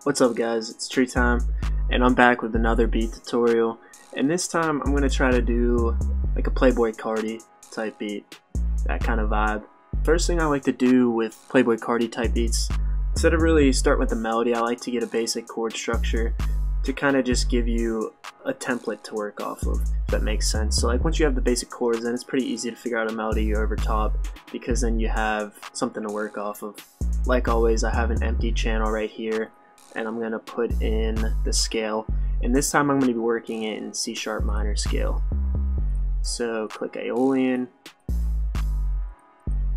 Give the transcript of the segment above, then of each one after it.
What's up guys, it's Tree Time, and I'm back with another beat tutorial, and this time I'm going to try to do like a Playboi Carti type beat, that kind of vibe. First thing I like to do with Playboi Carti type beats, instead of really start with the melody, I like to get a basic chord structure to kind of just give you a template to work off of, if that makes sense. So like once you have the basic chords, then it's pretty easy to figure out a melody over top, because then you have something to work off of. Like always, I have an empty channel right here, and I'm going to put in the scale, and this time I'm going to be working in C# minor scale. So click Aeolian,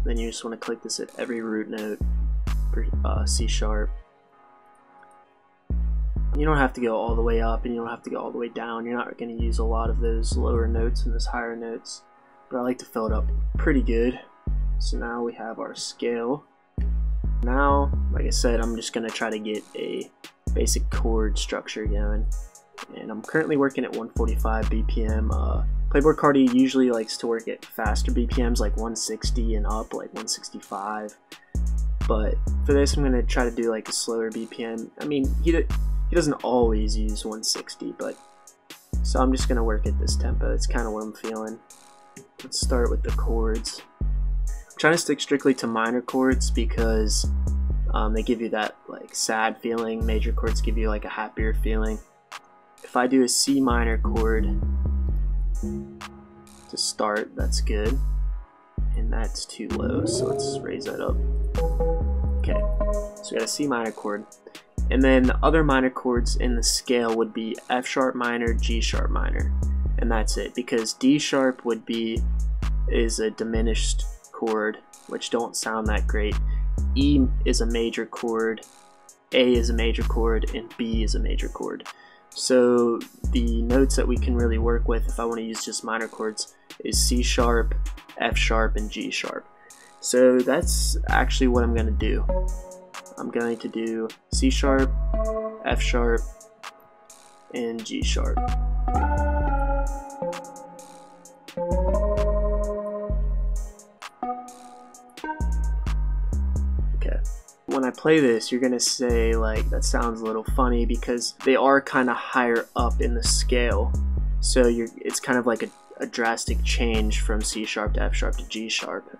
then you just want to click this at every root note for C#. You don't have to go all the way up and you don't have to go all the way down. You're not going to use a lot of those lower notes and those higher notes, but I like to fill it up pretty good. So now we have our scale. Now, like I said, I'm just going to try to get a basic chord structure going, and I'm currently working at 145 BPM. Playboi Carti usually likes to work at faster BPMs, like 160 and up, like 165, but for this I'm going to try to do like a slower BPM. I mean, he doesn't always use 160, but so I'm just going to work at this tempo. It's kind of what I'm feeling. Let's start with the chords. Trying to stick strictly to minor chords because they give you that like sad feeling. Major chords give you like a happier feeling. If I do a C minor chord to start, that's good, and that's too low, so let's raise that up. Okay, so we got a C minor chord, and then the other minor chords in the scale would be F# minor, G# minor, and that's it, because D# is a diminished chord, which don't sound that great. E is a major chord, A is a major chord, and B is a major chord. So the notes that we can really work with, if I want to use just minor chords, is C#, F#, and G#. So that's actually what I'm going to do. I'm going to do C#, F#, and G#. When I play this, you're gonna say like, that sounds a little funny, because they are kind of higher up in the scale, so it's kind of like a drastic change from C# to F# to G#,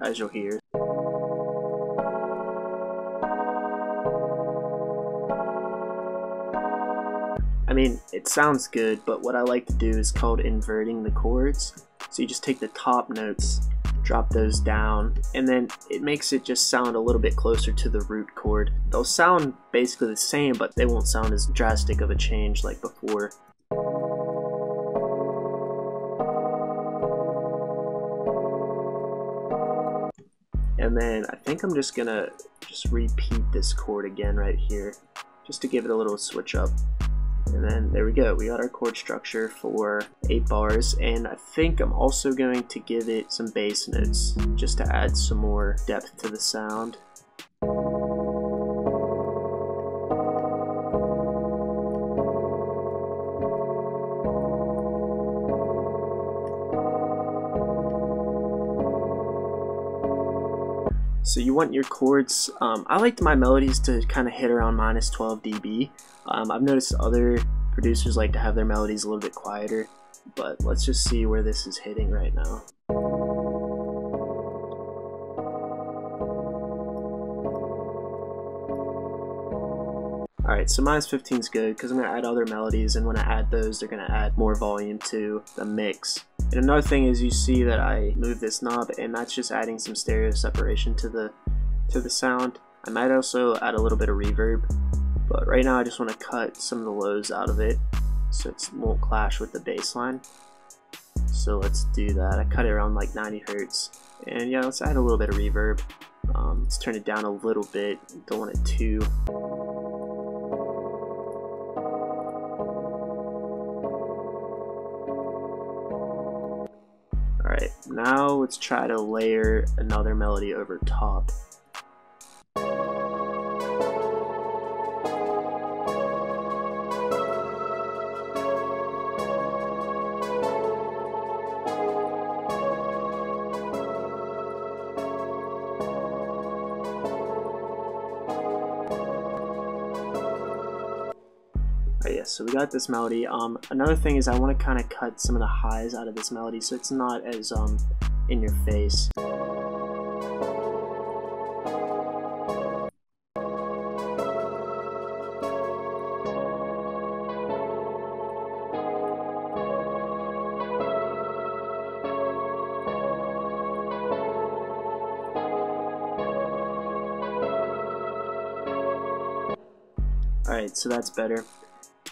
as you'll hear. I mean, it sounds good, but what I like to do is called inverting the chords. So you just take the top notes, drop those down, and then it makes it just sound a little bit closer to the root chord. They'll sound basically the same, but they won't sound as drastic of a change like before. And then I think I'm just gonna repeat this chord again right here, just to give it a little switch up. And then there we go, we got our chord structure for 8 bars, and I think I'm also going to give it some bass notes just to add some more depth to the sound. So you want your chords, I like my melodies to kind of hit around -12 dB. I've noticed other producers like to have their melodies a little bit quieter, but let's just see where this is hitting right now. Alright, so -15 is good, because I'm going to add other melodies, and when I add those, they're going to add more volume to the mix. And another thing is, you see that I move this knob, and that's just adding some stereo separation to the sound. I might also add a little bit of reverb, but right now I just want to cut some of the lows out of it so it won't clash with the bass line. So let's do that. I cut it around like 90 Hertz, and yeah, let's add a little bit of reverb. Let's turn it down a little bit, don't want it too. Alright, now let's try to layer another melody over top. Alright, yeah, so we got this melody. Another thing is I want to kind of cut some of the highs out of this melody so it's not as in your face. Alright, so that's better.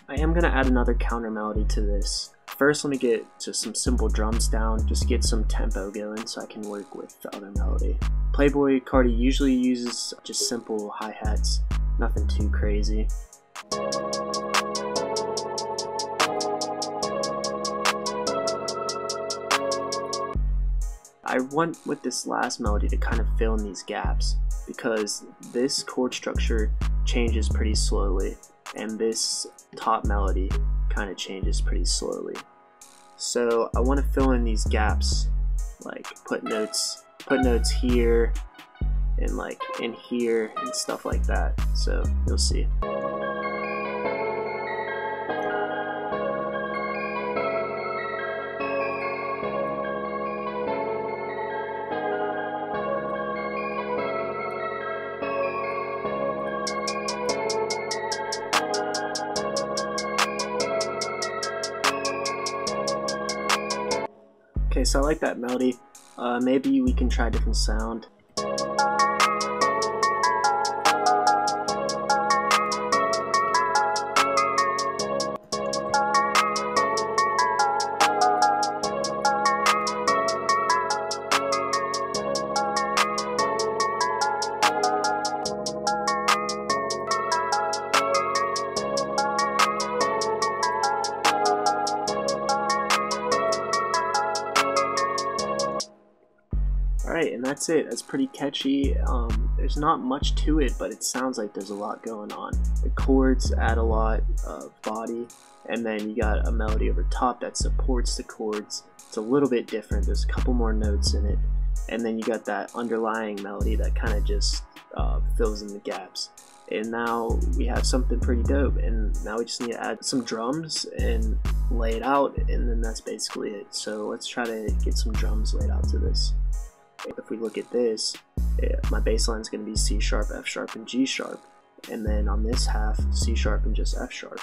I am going to add another counter melody to this. First, let me get just some simple drums down, just get some tempo going so I can work with the other melody. Playboi Carti usually uses just simple hi-hats, nothing too crazy. I want with this last melody to kind of fill in these gaps because this chord structure changes pretty slowly and this top melody kind of changes pretty slowly. So I want to fill in these gaps, like put notes here and like in here and stuff like that. So you'll see. Okay, so I like that melody. Maybe we can try a different sound. Alright, and that's it. That's pretty catchy. There's not much to it, but it sounds like there's a lot going on. The chords add a lot of body, and then you got a melody over top that supports the chords. It's a little bit different. There's a couple more notes in it, and then you got that underlying melody that kind of just fills in the gaps. And now we have something pretty dope, and now we just need to add some drums and lay it out, and then that's basically it. So let's try to get some drums laid out to this. If we look at this, my bass line is going to be C sharp, F sharp, and G sharp, and then on this half, C sharp and just F sharp.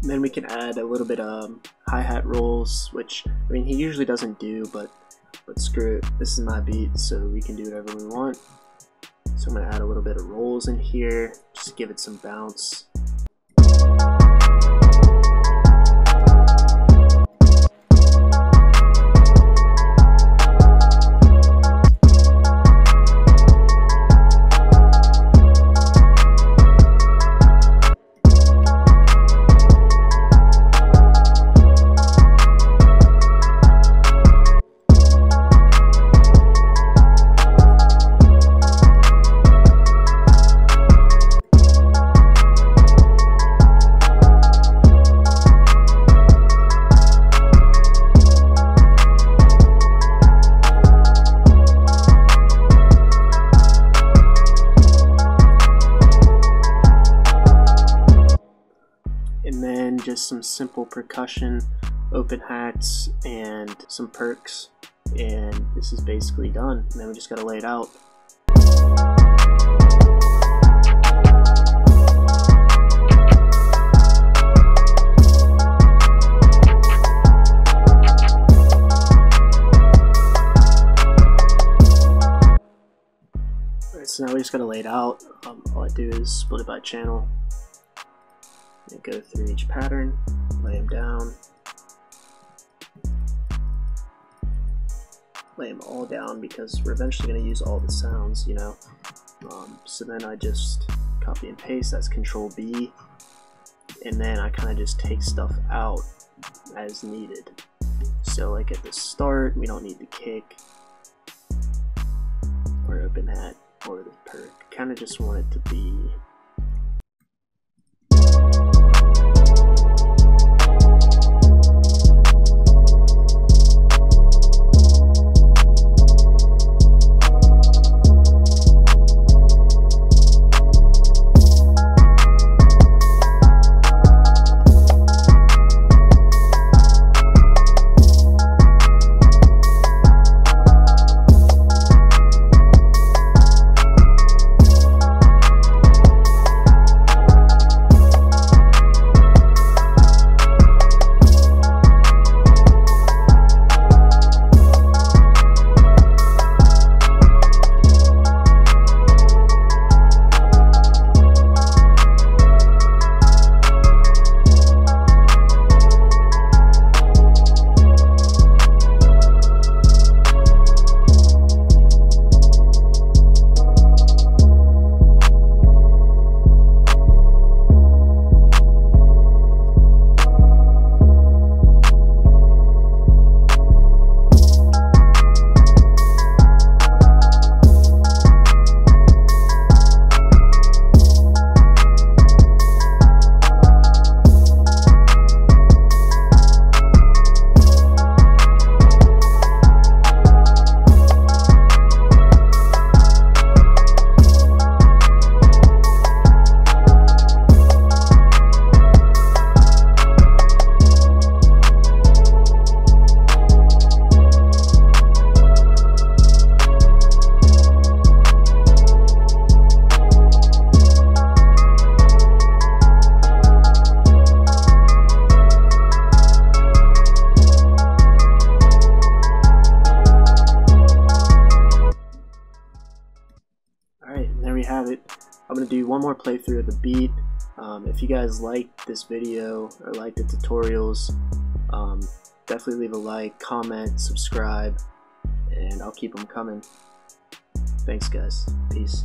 Then we can add a little bit of hi-hat rolls, which, I mean, he usually doesn't do, but screw it. This is my beat, so we can do whatever we want. So I'm going to add a little bit of rolls in here, just to give it some bounce. And then just some simple percussion. open hats and some perks, and this is basically done. And then we just gotta lay it out. Alright, so now we just gotta lay it out. All I do is split it by channel and go through each pattern, lay them down, lay them all down because we're eventually going to use all the sounds, you know. So then I just copy and paste, that's Control B, and then I kind of just take stuff out as needed. So like at the start, we don't need the kick or open hat or the perk. Kind of just want it to be have it. I'm going to do one more playthrough of the beat. If you guys liked this video or like the tutorials, definitely leave a like, comment, subscribe, and I'll keep them coming. Thanks guys. Peace.